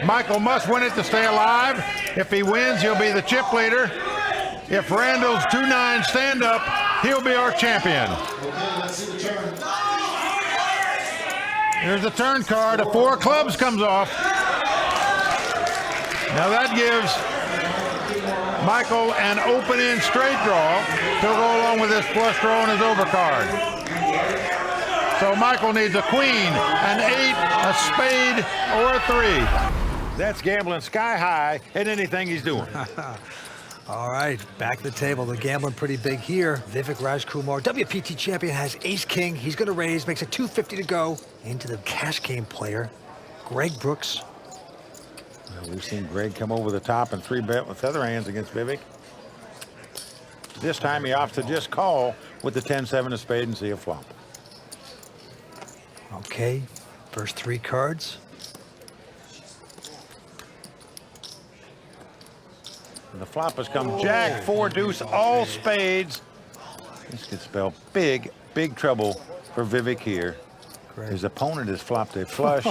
Michael must win it to stay alive. If he wins, he'll be the chip leader. If Randall's 2-9 stand up, he'll be our champion. Here's the turn card. A 4 clubs comes off. Now that gives Michael an open-end straight draw to go along with his flush draw and his overcard. So Michael needs a queen, an 8, a spade, or a 3. That's gambling sky high in anything he's doing. All right, back to the table. They're gambling pretty big here. Vivek Rajkumar, WPT champion, has ace-king. He's going to raise, makes it $250 to go. Into the cash game player, Greg Brooks. Well, we've seen Greg come over the top and 3-bet with feather hands against Vivek. This time he opts to just call with the 10-7 of spade and see a flop. Okay, first 3 cards. And the flop has come Jack, 4 deuce, all spades. This could spell big, big trouble for Vivek here. Great. His opponent has flopped a flush,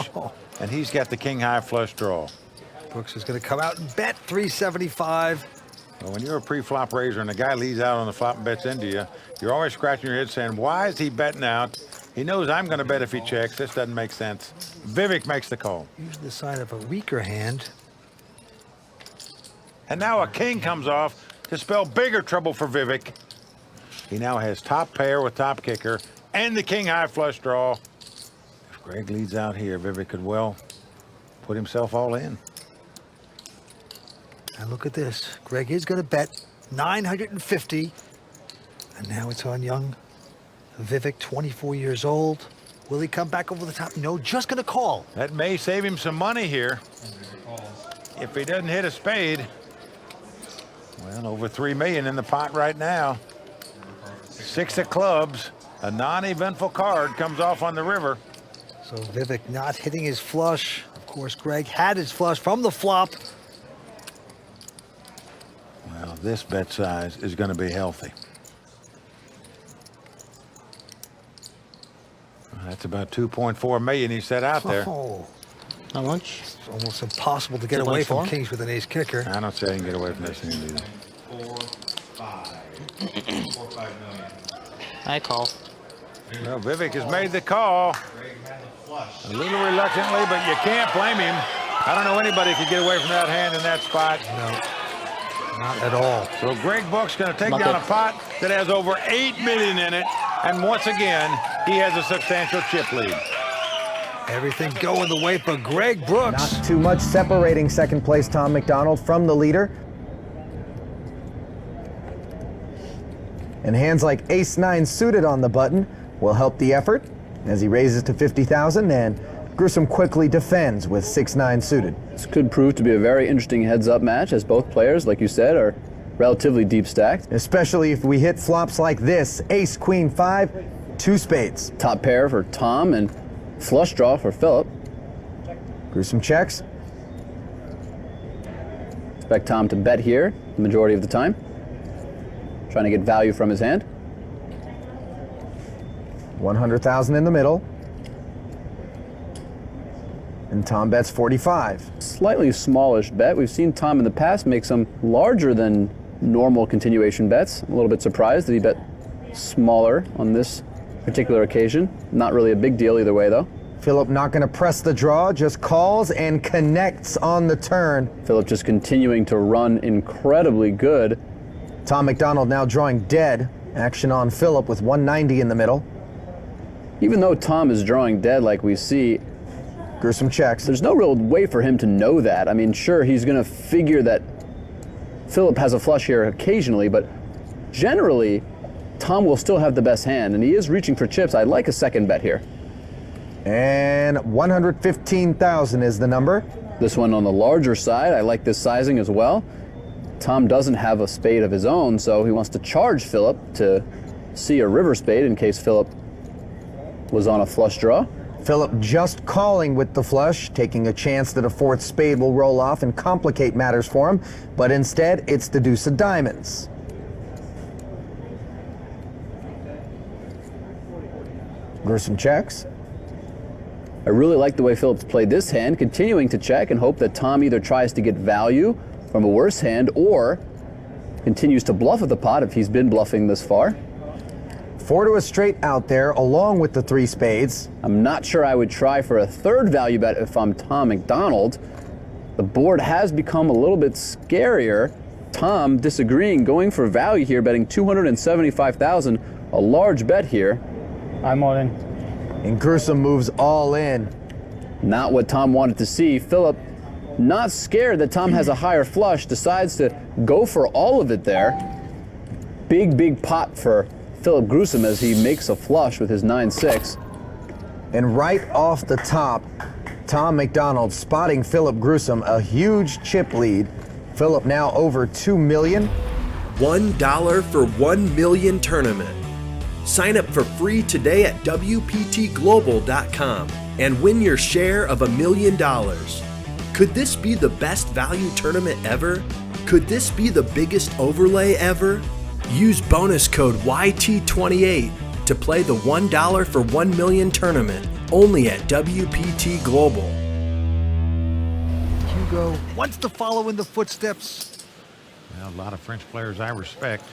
and he's got the king high flush draw. Brooks is going to come out and bet 375. Well, when you're a pre-flop raiser and the guy leads out on the flop and bets into you, you're always scratching your head saying, why is he betting out? He knows I'm going to bet if he checks. This doesn't make sense. Vivek makes the call. Usually the sign of a weaker hand. And now a king comes off to spell bigger trouble for Vivek. He now has top pair with top kicker and the king high flush draw. If Greg leads out here, Vivek could well put himself all in. And look at this. Greg is going to bet 950. And now it's on young Vivek, 24 years old. Will he come back over the top? No, just going to call. That may save him some money here. If he doesn't hit a spade. Well, over $3 million in the pot right now. 6 of clubs, a non-eventful card comes off on the river. So Vivek not hitting his flush. Of course, Greg had his flush from the flop. Well, this bet size is going to be healthy. That's about 2.4 million he set out there. Oh, How much? it's almost impossible to get away from 2.4? kings with an ace kicker. I don't say he can get away from this thing either. 4, 5. 4, 5 million. I call. Well, Vivek has made the call. Greg had the flush. A little reluctantly, but you can't blame him. I don't know anybody could get away from that hand in that spot. No, not at all. So Greg Book's going to take Bucket. down a pot that has over $8 million in it. And once again, he has a substantial chip lead. Everything going the way for Greg Brooks. Not too much separating second place Tom McDonald from the leader. And hands like ace-9 suited on the button will help the effort as he raises to 50,000, and Gruesome quickly defends with 6-9 suited. This could prove to be a very interesting heads-up match, as both players, like you said, are relatively deep stacked. Especially if we hit flops like this: ace, queen, 5, 2 spades. Top pair for Tom and flush draw for Philip. Gruesome checks. Expect Tom to bet here the majority of the time, trying to get value from his hand. 100,000 in the middle. And Tom bets 45. Slightly smallish bet. We've seen Tom in the past make some larger than normal continuation bets. I'm a little bit surprised that he bet smaller on this particular occasion. Not really a big deal either way, though. Philipp not going to press the draw, just calls and connects on the turn. Philip just continuing to run incredibly good. Tom McDonald now drawing dead. Action on Philipp with 190 in the middle. Even though Tom is drawing dead like we see, Gruesome checks. there's no real way for him to know that. I mean, sure, he's going to figure that Philip has a flush here occasionally, but generally, Tom will still have the best hand, and he is reaching for chips. I'd like a second bet here. And 115,000 is the number. This one on the larger side, I like this sizing as well. Tom doesn't have a spade of his own, so he wants to charge Philip to see a river spade in case Philip was on a flush draw. Philipp just calling with the flush, taking a chance that a 4th spade will roll off and complicate matters for him, but instead it's the deuce of diamonds. Gruesome checks. I really like the way Phillips played this hand, continuing to check and hope that Tom either tries to get value from a worse hand or continues to bluff at the pot if he's been bluffing this far. 4 to a straight out there, along with the 3 spades. I'm not sure I would try for a third value bet if I'm Tom McDonald. The board has become a little bit scarier. Tom disagreeing, going for value here, betting $275,000, a large bet here. I'm all in. And Gruesome moves all in. Not what Tom wanted to see. Philipp, not scared that Tom has a higher flush, decides to go for all of it there. Big pot for Philipp Gruesome as he makes a flush with his 9-6. And right off the top, Tom McDonald spotting Philipp Gruesome, a huge chip lead. Philipp now over $2 million. $1 for 1 million tournament. Sign up for free today at WPTglobal.com and win your share of $1 million. Could this be the best value tournament ever? Could this be the biggest overlay ever? Use bonus code YT28 to play the $1 for 1 million tournament only at WPT Global. Hugo wants to follow in the footsteps. Well, a lot of French players I respect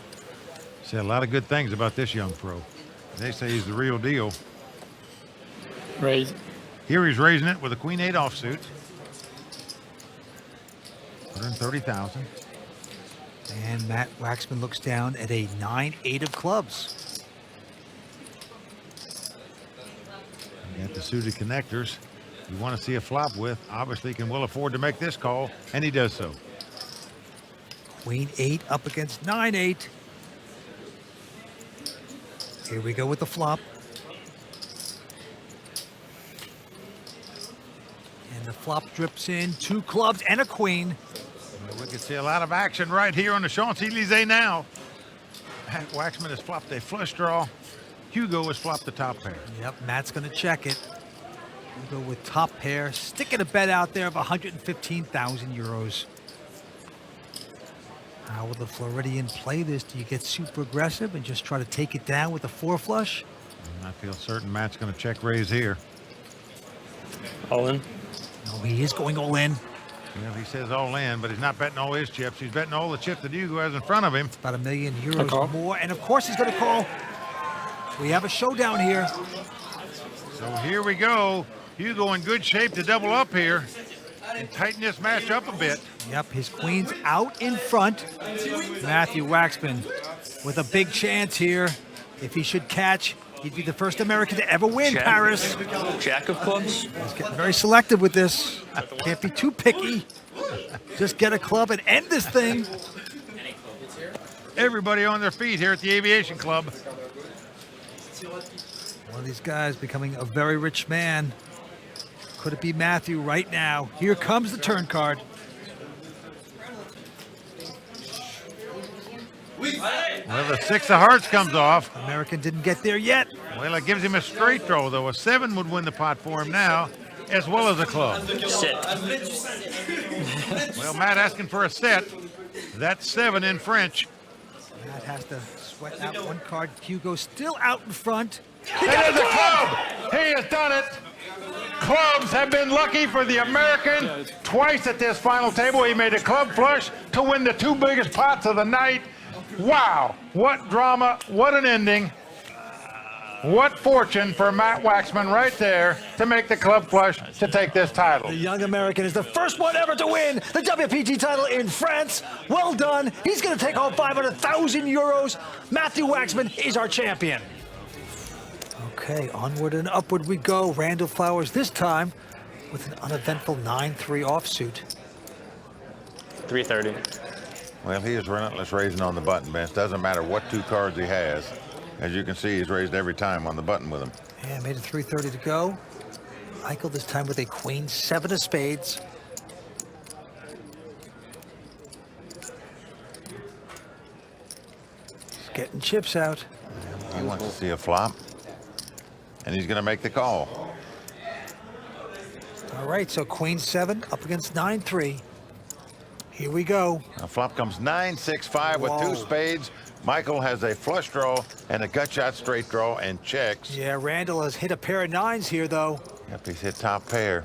say a lot of good things about this young pro. They say he's the real deal. Raise. Here he's raising it with a queen 8 offsuit. 130,000. And Matt Waxman looks down at a 9-8 of clubs. You got the suited connectors you want to see a flop with. Obviously can well afford to make this call, and he does so. Queen 8 up against 9-8. Here we go with the flop. And the flop drips in 2 clubs and a queen. Well, we can see a lot of action right here on the Champs-Élysées now. Matt Waxman has flopped a flush draw. Hugo has flopped the top pair. Yep, Matt's going to check it. We'll go with top pair, sticking a bet out there of 115,000 euros. How will the Floridian play this? Do you get super aggressive and just try to take it down with a 4 flush? I feel certain Matt's going to check raise here. All in. No, he is going all in. Well, he says all in, but he's not betting all his chips. He's betting all the chips that Hugo has in front of him. About €1 million call. more, and of course he's going to call. We have a showdown here. So here we go. Hugo in good shape to double up here and tighten this match up a bit. Yep, his queen's out in front. Matthew Waxman with a big chance here. If he should catch, he'd be the first American to ever win Paris. Jack of clubs. He's getting very selective with this. Can't be too picky. Just get a club and end this thing. Everybody on their feet here at the Aviation Club. One of these guys becoming a very rich man. Could it be Matthew right now? Here comes the turn card. Well, the 6 of hearts comes off. American didn't get there yet. Well, it gives him a straight draw, though. A 7 would win the pot for him now, as well as a club. Sit. Well, Matt asking for a set. That's 7 in French. Matt has to sweat out one card. Hugo still out in front. It is a club! He has done it! Clubs have been lucky for the American twice at this final table. He made a club flush to win the 2 biggest pots of the night. Wow, what drama, what an ending. What fortune for Matt Waxman right there to make the club flush to take this title. The young American is the first one ever to win the WPT title in France. Well done. He's going to take home 500,000 euros. Matthew Waxman is our champion. Okay, onward and upward we go. Randall Flowers this time with an uneventful 9-3 offsuit. 330. Well, he is relentless raising on the button, Vince. Doesn't matter what 2 cards he has. As you can see, he's raised every time on the button with him. Yeah, made it 330 to go. Michael this time with a queen 7 of spades. He's getting chips out. He wants to see a flop. And he's going to make the call. All right, so queen 7 up against 9-3. Here we go. Now flop comes 9-6-5 with Whoa. 2 spades. Michael has a flush draw and a gut shot straight draw and checks. Yeah, Randall has hit a pair of 9s here, though. If he's hit top pair.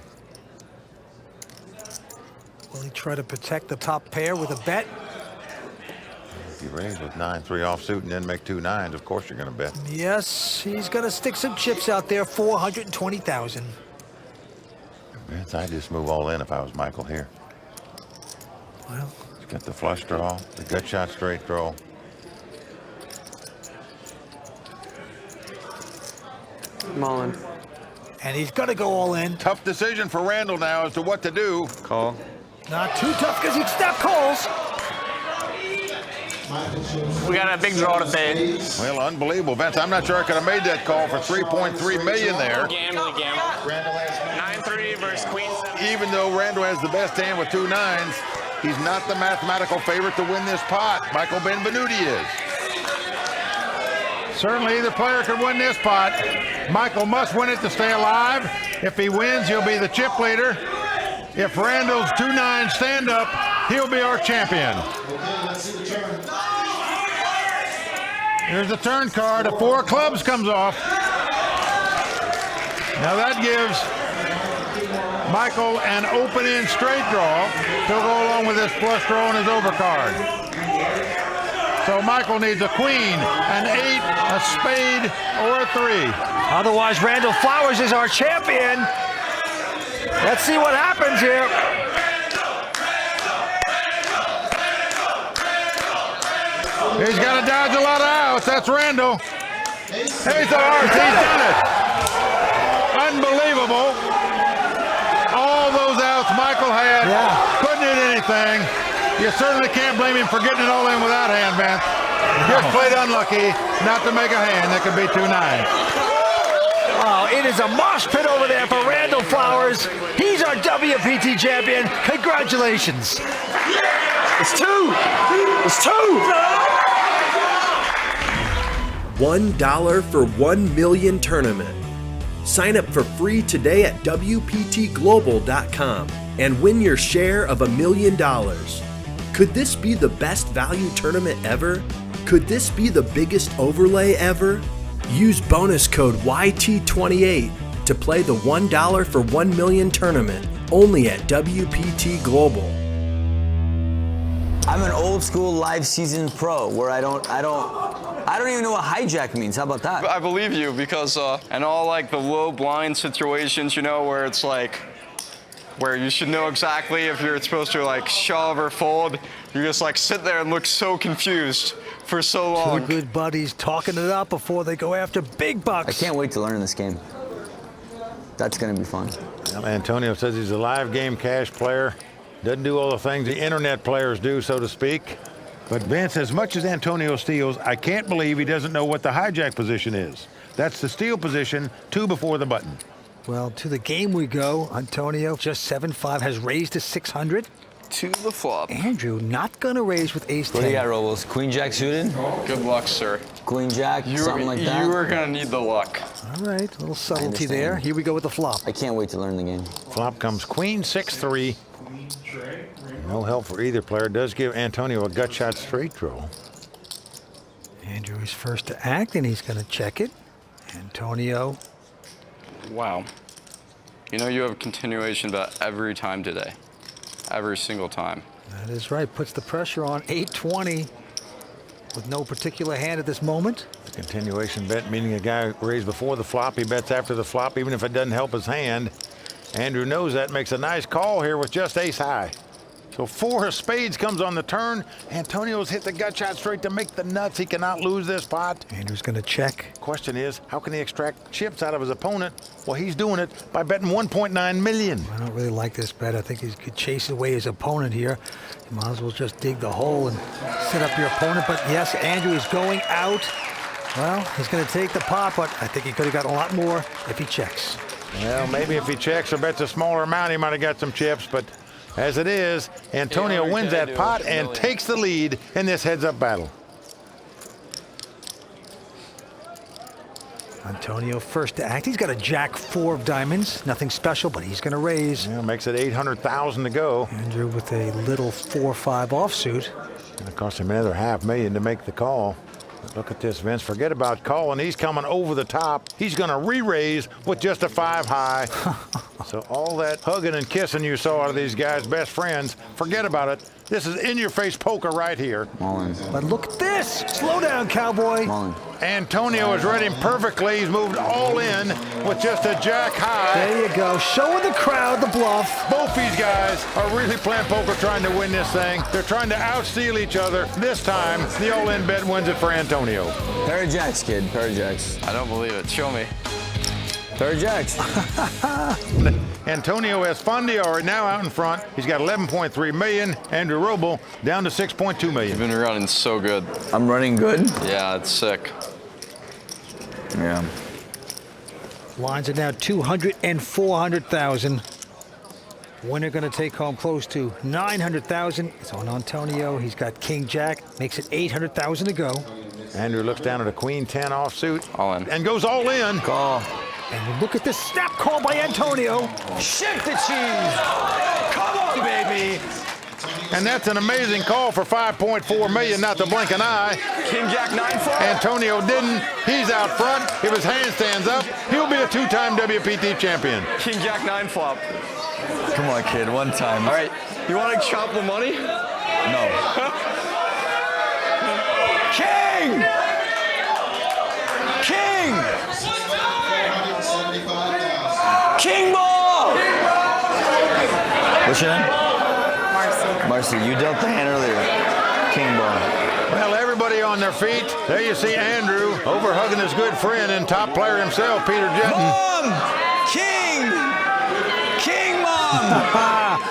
Will he try to protect the top pair with a bet? If you raise with 9-3 offsuit and then make 2 9s, of course you're going to bet. Yes, he's going to stick some chips out there, 420,000. Vince, I'd just move all in if I was Michael here. Well, He's got the flush draw, the gut shot straight draw. I'm all in. and he's going to go all in. Tough decision for Randall now as to what to do. Call. Not too tough because he snap calls. We got a big draw today. Well, unbelievable, Vince. I'm not sure I could have made that call for 3.3 million there. Gamble. 9-3 versus Queen 7. Even though Randall has the best hand with 2 9s, he's not the mathematical favorite to win this pot. Michael Benvenuti is. Certainly either player could win this pot. Michael must win it to stay alive. If he wins, he'll be the chip leader. If Randall's 2 9 stand up, he'll be our champion. Here's the turn card. A 4 clubs comes off. Now that gives Michael an open-end straight draw to go along with his flush draw and his overcard. So Michael needs a queen, an 8, a spade, or a 3. Otherwise, Randall Flowers is our champion. Let's see what happens here. He's got to dodge a lot of outs. That's Randall. He's the hearts. He's done it. Unbelievable. All those outs Michael had. Couldn't hit anything. You certainly can't blame him for getting it all in without hand, Vance. Just played unlucky not to make a hand that could be 2 9. Oh, it is a mosh pit over there for Randall Flowers. He's our WPT champion. Congratulations. It's two. $1 for 1 million tournament. Sign up for free today at WPTglobal.com and win your share of $1 million. Could this be the best value tournament ever? Could this be the biggest overlay ever? Use bonus code YT28 to play the $1 for 1 million tournament only at WPT Global. I'm an old school live season pro where I don't even know what hijack means. How about that? I believe you because and all like the low blind situations, you know, where it's like where you should know exactly if you're supposed to like shove or fold. You just like sit there and look so confused for so long. Two good buddies talking it up before they go after big bucks. I can't wait to learn this game. That's gonna be fun. Well, Antonio says he's a live game cash player. Doesn't do all the things the internet players do, so to speak. But Vince, as much as Antonio steals, I can't believe he doesn't know what the hijack position is. That's the steal position, 2 before the button. Well, to the game we go. Antonio, just 7-5, has raised to 600. To the flop. Andrew not gonna raise with ace 10. What do you got, Robles? Queen Jack suited? Good luck, sir. Queen Jack, something like that? You are gonna need the luck. All right, a little subtlety there. Here we go with the flop. I can't wait to learn the game. Flop comes queen 6-3. No help for either player. Does give Antonio a gut shot straight draw. Andrew is first to act, and he's gonna check it. Antonio. Wow. You know you have a continuation about every time today. Every single time. That is right. Puts the pressure on. 820 with no particular hand at this moment. The continuation bet, meaning a guy raised before the flop, he bets after the flop, even if it doesn't help his hand. Andrew knows that, makes a nice call here with just ace high. So 4 of spades comes on the turn. Antonio's hit the gut shot straight to make the nuts. He cannot lose this pot. Andrew's going to check. Question is, how can he extract chips out of his opponent? Well, he's doing it by betting 1.9 million. I don't really like this bet. I think he could chase away his opponent here. You might as well just dig the hole and set up your opponent. But yes, Andrew is going out. Well, he's going to take the pot, but I think he could have gotten a lot more if he checks. Well, maybe if he checks or bets a smaller amount, he might have got some chips, but as it is, Antonio wins that pot and takes the lead in this heads-up battle. Antonio first to act. He's got a jack 4 of diamonds. Nothing special, but he's going to raise. Yeah, makes it 800,000 to go. Andrew with a little 4-5 offsuit. Going to cost him another $500,000 to make the call. Look at this, Vince. Forget about calling. He's coming over the top. He's going to re-raise with just a 5 high. So all that hugging and kissing you saw out of these guys, best friends, forget about it. This is in-your-face poker right here. But look at this. Slow down, cowboy. Antonio has read him perfectly. He's moved all in with just a jack high. There you go. Showing the crowd the bluff. Both these guys are really playing poker trying to win this thing. They're trying to outsteal each other. This time, the all-in bet wins it for Antonio. Pair of jacks, kid. Pair of jacks. I don't believe it. Show me. Pair of jacks. Antonio Esfandiari now out in front. He's got 11.3 million. Andrew Roble down to 6.2 million. You've been running so good. I'm running good. Yeah, it's sick. Yeah. Lines are now 200 and 400,000. Winner going to take home close to 900,000. It's on Antonio. He's got King Jack. Makes it 800,000 to go. Andrew looks down at a Queen 10 offsuit. All in. And goes all in. Call. And look at this snap call by Antonio. Shake the cheese. Come on, baby. And that's an amazing call for 5.4 million, not to blink an eye. King Jack 9 flop. Antonio didn't. He's out front. If his hand stands up, he'll be a 2-time WPT champion. King Jack 9 flop. Come on, kid. One time. All right. You want to chop the money? No. King! King! King ball! What's your name? Marcy, you dealt the hand earlier. King ball. Well, everybody on their feet. There you see Andrew over hugging his good friend and top player himself, Peter Jetton. Mom! King! King, Mom!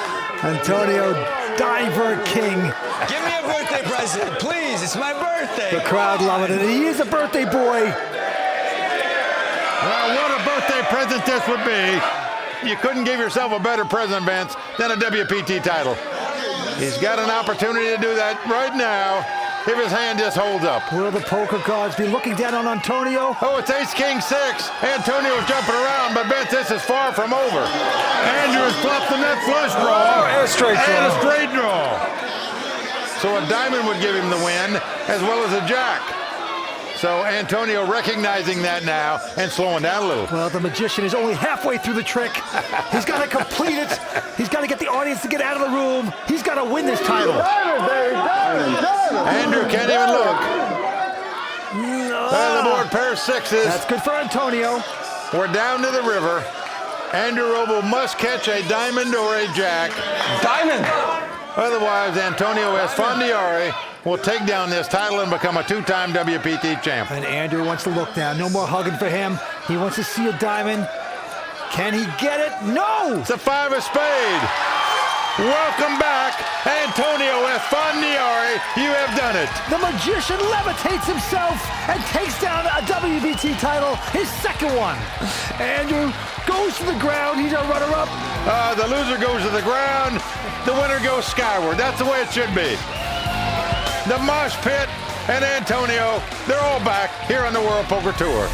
Antonio Diver King. Give me a birthday present, please. It's my birthday. The crowd loving it. He is a birthday boy. Well, what a birthday present this would be. You couldn't give yourself a better present, Vince, than a WPT title. He's got an opportunity to do that right now if his hand just holds up. Will the poker gods be looking down on Antonio? Oh, it's ace-king 6. Antonio's jumping around, but Vince, this is far from over. Andrew has flopped the net flush draw. And a straight draw. And a straight draw. So a diamond would give him the win, as well as a jack. So Antonio recognizing that now and slowing down a little. Well, the magician is only halfway through the trick. He's got to complete it. He's got to get the audience to get out of the room. He's got to win this title. Andrew can't even look. The board pair of 6s. That's good for Antonio. We're down to the river. Andrew Roble must catch a diamond or a jack. Diamond! Otherwise, Antonio Esfandiari will take down this title and become a 2-time WPT champ. And Andrew wants to look down. No more hugging for him. He wants to see a diamond. Can he get it? No! It's a 5 of spade. Welcome back, Antonio Esfandiari. You have done it. The magician levitates himself and takes down a WBT title, his second one. Andrew goes to the ground. He's a runner-up. The loser goes to the ground. The winner goes skyward. That's the way it should be. The Mosh Pit and Antonio, they're all back here on the World Poker Tour.